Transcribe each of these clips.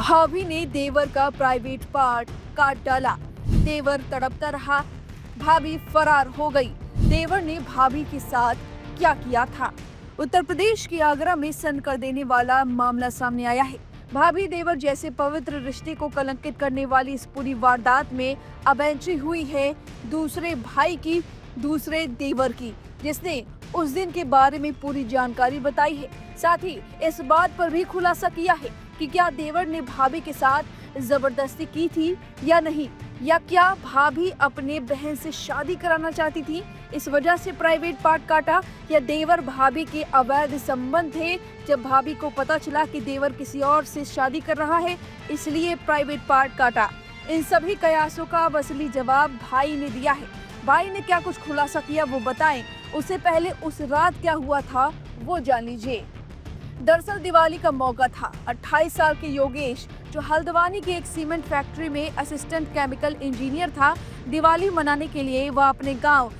भाभी ने देवर का प्राइवेट पार्ट काट डाला। देवर तड़पता रहा, भाभी फरार हो गई। देवर ने भाभी के साथ क्या किया था? उत्तर प्रदेश के आगरा में सन कर देने वाला मामला सामने आया है। भाभी देवर जैसे पवित्र रिश्ते को कलंकित करने वाली इस पूरी वारदात में अब एंट्री हुई है दूसरे भाई की, दूसरे देवर की, जिसने उस दिन के बारे में पूरी जानकारी बताई है। साथ ही इस बात पर भी खुलासा किया है कि क्या देवर ने भाभी के साथ जबरदस्ती की थी या नहीं, या क्या भाभी अपने बहन से शादी कराना चाहती थी, इस वजह से प्राइवेट पार्ट काटा, या देवर भाभी के अवैध संबंध थे। जब भाभी को पता चला कि देवर किसी और से शादी कर रहा है, इसलिए प्राइवेट पार्ट काटा। इन सभी कयासों का अब असली जवाब भाई ने दिया है। भाई ने क्या कुछ खुलासा किया वो बताएं, उससे पहले उस रात क्या हुआ था वो जान लीजिए। दरअसल दिवाली का मौका था। 28 साल के योगेश, जो हल्द्वानी की एक सीमेंट फैक्ट्री में असिस्टेंट केमिकल इंजीनियर था, दिवाली मनाने के लिए वह अपने गांव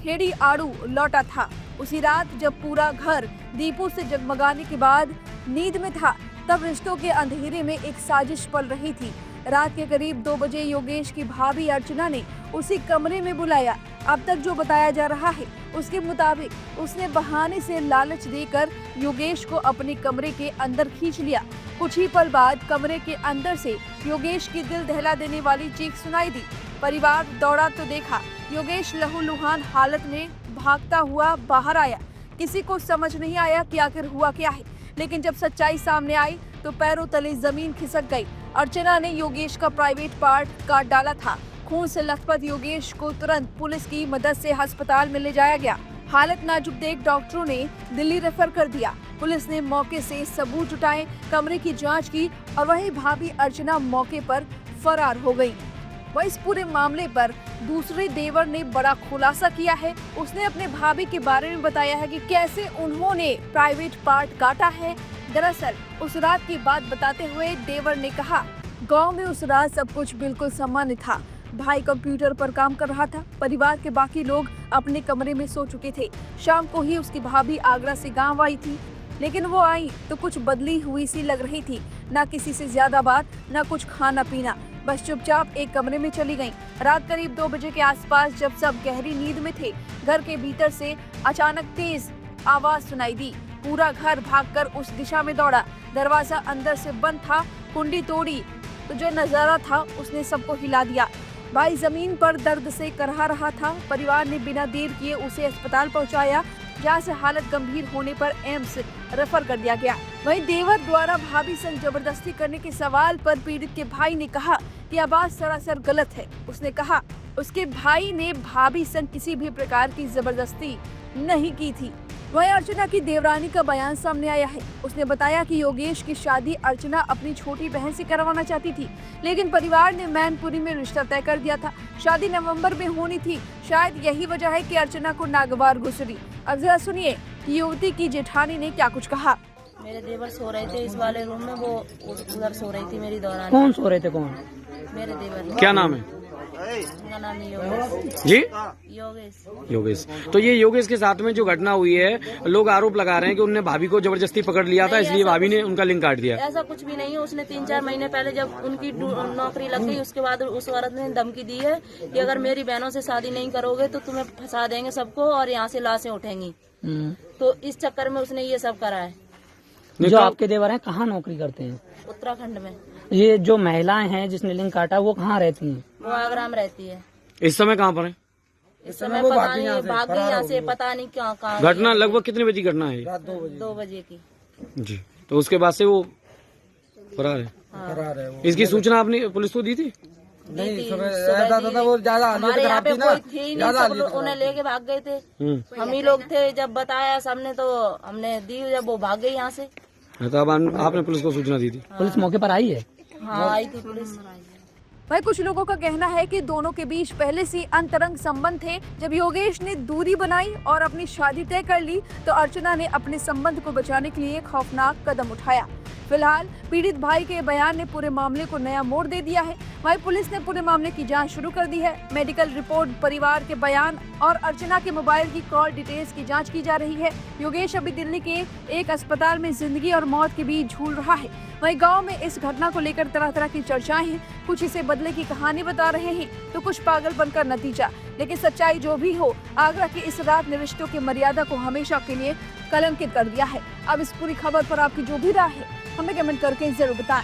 खेड़ी आड़ू लौटा था। उसी रात जब पूरा घर दीपों से जगमगाने के बाद नींद में था, तब रिश्तों के अंधेरे में एक साजिश पल रही थी। रात के करीब 2 बजे योगेश की भाभी अर्चना ने उसी कमरे में बुलाया। अब तक जो बताया जा रहा है उसके मुताबिक उसने बहाने से लालच देकर योगेश को अपने कमरे के अंदर खींच लिया। कुछ ही पल बाद कमरे के अंदर से योगेश की दिल दहला देने वाली चीख सुनाई दी। परिवार दौड़ा तो देखा योगेश लहूलुहान हालत में भागता हुआ बाहर आया। किसी को समझ नहीं आया कि आखिर हुआ क्या है, लेकिन जब सच्चाई सामने आई तो पैरों तले जमीन खिसक गई। अर्चना ने योगेश का प्राइवेट पार्ट काट डाला था। खून से लथपथ योगेश को तुरंत पुलिस की मदद से अस्पताल में ले जाया गया। हालत नाजुक देख डॉक्टरों ने दिल्ली रेफर कर दिया। पुलिस ने मौके से सबूत जुटाए, कमरे की जांच की और वहीं भाभी अर्चना मौके पर फरार हो गई। वह इस पूरे मामले पर दूसरे देवर ने बड़ा खुलासा किया है। उसने अपने भाभी के बारे में बताया है कि कैसे उन्होंने प्राइवेट पार्ट काटा है। दरअसल उस रात की बात बताते हुए देवर ने कहा, गांव में उस रात सब कुछ बिल्कुल सामान्य था। भाई कंप्यूटर पर काम कर रहा था। परिवार के बाकी लोग अपने कमरे में सो चुके थे। शाम को ही उसकी भाभी आगरा से गांव आई थी, लेकिन वो आई तो कुछ बदली हुई सी लग रही थी। ना किसी से ज्यादा बात, ना कुछ खाना पीना, बस चुपचाप एक कमरे में चली गई। रात करीब 2 बजे के आसपास जब सब गहरी नींद में थे, घर के भीतर से अचानक तेज आवाज सुनाई दी। पूरा घर भागकर उस दिशा में दौड़ा। दरवाजा अंदर से बंद था। कुंडी तोड़ी तो जो नजारा था उसने सबको हिला दिया। भाई जमीन पर दर्द से करहा रहा था। परिवार ने बिना देर किए उसे अस्पताल पहुंचाया, जहां से हालत गंभीर होने पर एम्स रेफर कर दिया गया। वहीं देवर द्वारा भाभी संग जबरदस्ती करने के सवाल पर पीड़ित के भाई ने कहा कि यह बात सरासर गलत है। उसने कहा उसके भाई ने भाभी संग किसी भी प्रकार की जबरदस्ती नहीं की थी। वहीं अर्चना की देवरानी का बयान सामने आया है। उसने बताया कि योगेश की शादी अर्चना अपनी छोटी बहन से करवाना चाहती थी, लेकिन परिवार ने मैनपुरी में रिश्ता तय कर दिया था। शादी नवंबर में होनी थी। शायद यही वजह है कि अर्चना को नागवार गुजरी। अब जरा सुनिए कि युवती की जेठानी ने क्या कुछ कहा। मेरे देवर सो रहे थे इस वाले रूम में, वो उधर सो रही थी मेरी दौरान। कौन सो रहे थे? कौन? मेरे देवर। क्या नाम है? उनका नाम योगेश जी? योगेश। योगेश। तो ये योगेश के साथ में जो घटना हुई है, लोग आरोप लगा रहे हैं कि उनने भाभी को जबरदस्ती पकड़ लिया था, इसलिए भाभी ने उनका लिंक काट दिया। ऐसा कुछ भी नहीं है। उसने 3-4 महीने पहले जब उनकी नौकरी लग गई, उसके बाद उस औरत ने धमकी दी है कि अगर मेरी बहनों से शादी नहीं करोगे तो तुम्हें फंसा देंगे सबको और यहाँ से लाशें उठेंगी। तो इस चक्कर में उसने ये सब करा है। जो आपके देवर हैं कहाँ नौकरी करते हैं? उत्तराखंड में। ये जो महिलाएं हैं जिसने लिंक काटा, वो कहाँ रहती हैं? वो आगरा में रहती है। इस समय कहाँ पर है? इस समय पता नहीं, भाग गई यहाँ से, पता नहीं कहाँ। घटना लगभग कितने बजे घटना है? 2 बजे की। जी। तो उसके बाद से वो फरार है। हाँ। इसकी सूचना आपने पुलिस को दी थी? नहीं, सुबह वो ज्यादा हमारे यहाँ पे कोई थे ही नहीं, सब लोग उन्हें लेके भाग गए थे। हम ही लोग थे। जब बताया सबने तो हमने दी, जब वो भाग गई यहाँ से। तो अब आपने पुलिस को सूचना दी थी? पुलिस मौके पर आई है? हाँ, आई थी पुलिस। वही कुछ लोगों का कहना है कि दोनों के बीच पहले से अंतरंग संबंध थे। जब योगेश ने दूरी बनाई और अपनी शादी तय कर ली, तो अर्चना ने अपने संबंध को बचाने के लिए खौफनाक कदम उठाया। फिलहाल पीड़ित भाई के बयान ने पूरे मामले को नया मोड़ दे दिया है। वहीं पुलिस ने पूरे मामले की जांच शुरू कर दी है। मेडिकल रिपोर्ट, परिवार के बयान और अर्चना के मोबाइल की कॉल डिटेल्स की जांच की जा रही है। योगेश अभी दिल्ली के एक अस्पताल में जिंदगी और मौत के बीच झूल रहा है। वहीं गांव में इस घटना को लेकर तरह तरह की चर्चाएं हैं। कुछ इसे बदले की कहानी बता रहे हैं तो कुछ पागल बनकर नतीजा। लेकिन सच्चाई जो भी हो, आगरा की इस रात ने रिश्तों की मर्यादा को हमेशा के लिए कलंकित कर दिया है। अब इस पूरी खबर पर आपकी जो भी राय है हमें कमेंट करके जरूर बताएं।